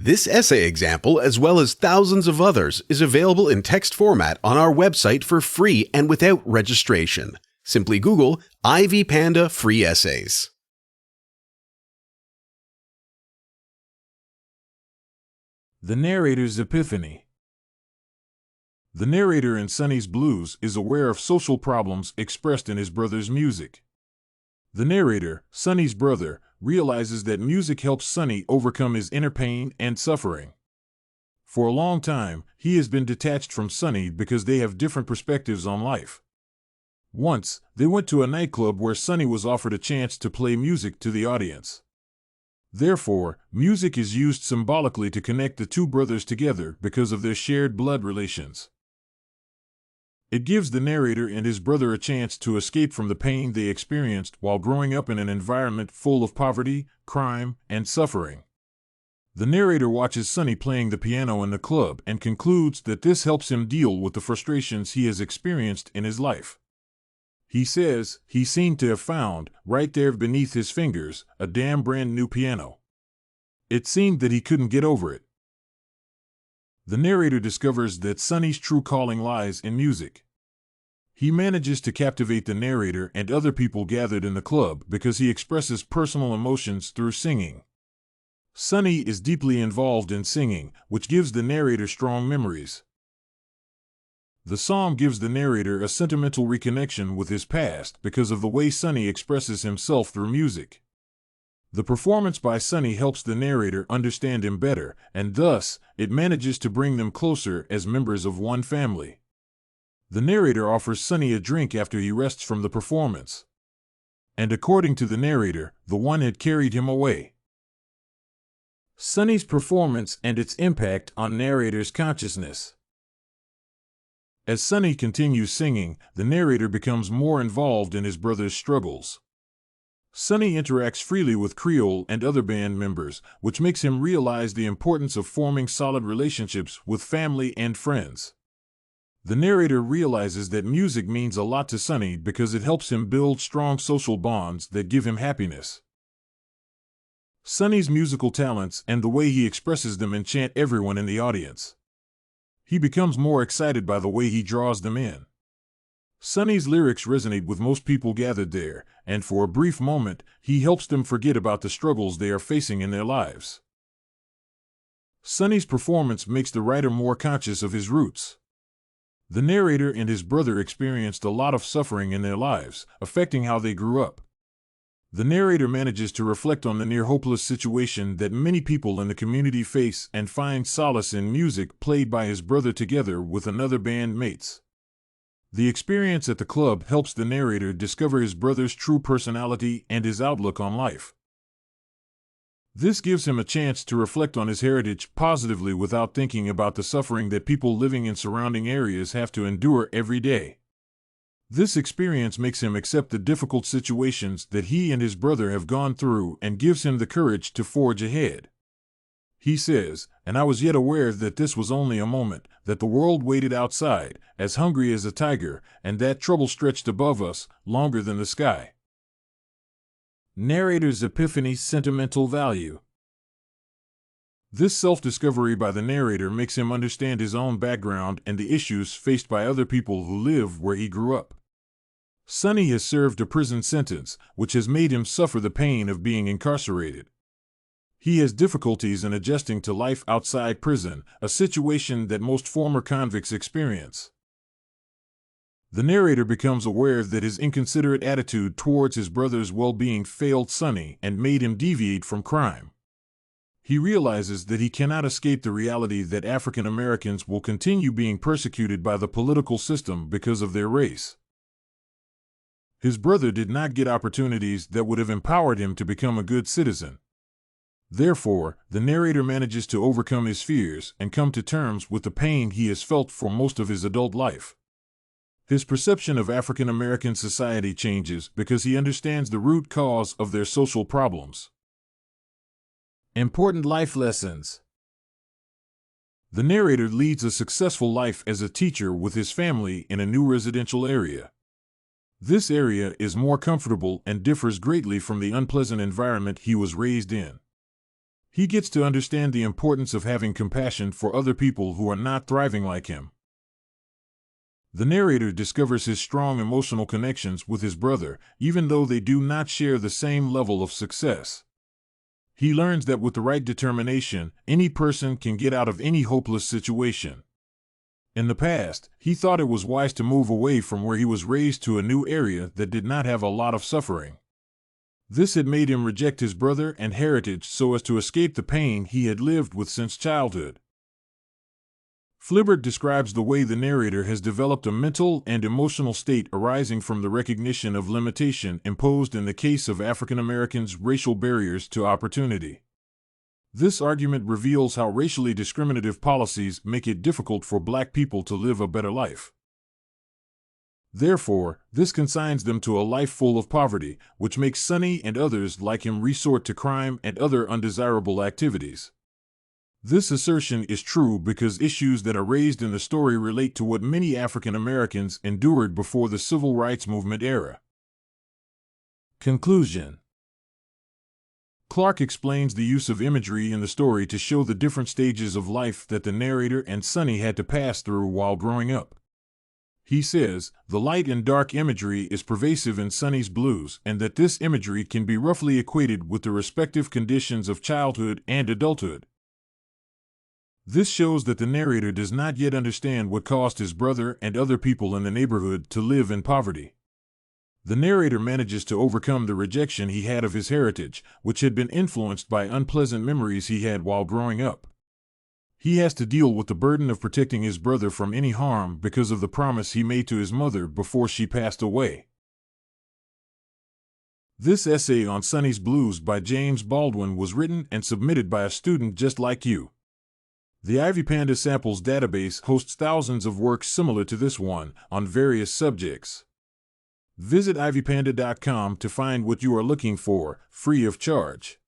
This essay example, as well as thousands of others, is available in text format on our website for free and without registration. Simply Google Ivy Panda Free Essays. The narrator's epiphany. The narrator in Sonny's Blues is aware of social problems expressed in his brother's music. The narrator, Sonny's brother, realizes that music helps Sonny overcome his inner pain and suffering. For a long time, he has been detached from Sonny because they have different perspectives on life. Once, they went to a nightclub where Sonny was offered a chance to play music to the audience. Therefore, music is used symbolically to connect the two brothers together because of their shared blood relations. It gives the narrator and his brother a chance to escape from the pain they experienced while growing up in an environment full of poverty, crime, and suffering. The narrator watches Sonny playing the piano in the club and concludes that this helps him deal with the frustrations he has experienced in his life. He says he seemed to have found, right there beneath his fingers, a damn brand new piano. It seemed that he couldn't get over it. The narrator discovers that Sonny's true calling lies in music. He manages to captivate the narrator and other people gathered in the club because he expresses personal emotions through singing. Sonny is deeply involved in singing, which gives the narrator strong memories. The song gives the narrator a sentimental reconnection with his past because of the way Sonny expresses himself through music. The performance by Sonny helps the narrator understand him better, and thus, it manages to bring them closer as members of one family. The narrator offers Sonny a drink after he rests from the performance. And according to the narrator, the one had carried him away. Sonny's performance and its impact on narrator's consciousness. As Sonny continues singing, the narrator becomes more involved in his brother's struggles. Sonny interacts freely with Creole and other band members, which makes him realize the importance of forming solid relationships with family and friends. The narrator realizes that music means a lot to Sonny because it helps him build strong social bonds that give him happiness. Sonny's musical talents and the way he expresses them enchant everyone in the audience. He becomes more excited by the way he draws them in. Sonny's lyrics resonate with most people gathered there, and for a brief moment, he helps them forget about the struggles they are facing in their lives. Sonny's performance makes the writer more conscious of his roots. The narrator and his brother experienced a lot of suffering in their lives, affecting how they grew up. The narrator manages to reflect on the near-hopeless situation that many people in the community face and finds solace in music played by his brother together with another band mates. The experience at the club helps the narrator discover his brother's true personality and his outlook on life. This gives him a chance to reflect on his heritage positively without thinking about the suffering that people living in surrounding areas have to endure every day. This experience makes him accept the difficult situations that he and his brother have gone through and gives him the courage to forge ahead. He says, "And I was yet aware that this was only a moment, that the world waited outside, as hungry as a tiger, and that trouble stretched above us, longer than the sky." Narrator's epiphany sentimental value. This self-discovery by the narrator makes him understand his own background and the issues faced by other people who live where he grew up. Sonny has served a prison sentence, which has made him suffer the pain of being incarcerated. He has difficulties in adjusting to life outside prison, a situation that most former convicts experience. The narrator becomes aware that his inconsiderate attitude towards his brother's well-being failed Sonny and made him deviate from crime. He realizes that he cannot escape the reality that African Americans will continue being persecuted by the political system because of their race. His brother did not get opportunities that would have empowered him to become a good citizen. Therefore, the narrator manages to overcome his fears and come to terms with the pain he has felt for most of his adult life. His perception of African American society changes because he understands the root cause of their social problems. Important life lessons. The narrator leads a successful life as a teacher with his family in a new residential area. This area is more comfortable and differs greatly from the unpleasant environment he was raised in. He gets to understand the importance of having compassion for other people who are not thriving like him. The narrator discovers his strong emotional connections with his brother, even though they do not share the same level of success. He learns that with the right determination, any person can get out of any hopeless situation. In the past, he thought it was wise to move away from where he was raised to a new area that did not have a lot of suffering. This had made him reject his brother and heritage so as to escape the pain he had lived with since childhood. Flibbert describes the way the narrator has developed a mental and emotional state arising from the recognition of limitation imposed in the case of African Americans' racial barriers to opportunity. This argument reveals how racially discriminative policies make it difficult for Black people to live a better life. Therefore, this consigns them to a life full of poverty, which makes Sonny and others like him resort to crime and other undesirable activities. This assertion is true because issues that are raised in the story relate to what many African Americans endured before the Civil Rights Movement era. Conclusion. Clarke explains the use of imagery in the story to show the different stages of life that the narrator and Sonny had to pass through while growing up. He says, the light and dark imagery is pervasive in Sonny's blues, and that this imagery can be roughly equated with the respective conditions of childhood and adulthood. This shows that the narrator does not yet understand what caused his brother and other people in the neighborhood to live in poverty. The narrator manages to overcome the rejection he had of his heritage, which had been influenced by unpleasant memories he had while growing up. He has to deal with the burden of protecting his brother from any harm because of the promise he made to his mother before she passed away. This essay on Sonny's Blues by James Baldwin was written and submitted by a student just like you. The Ivy Panda Samples database hosts thousands of works similar to this one on various subjects. Visit ivypanda.com to find what you are looking for, free of charge.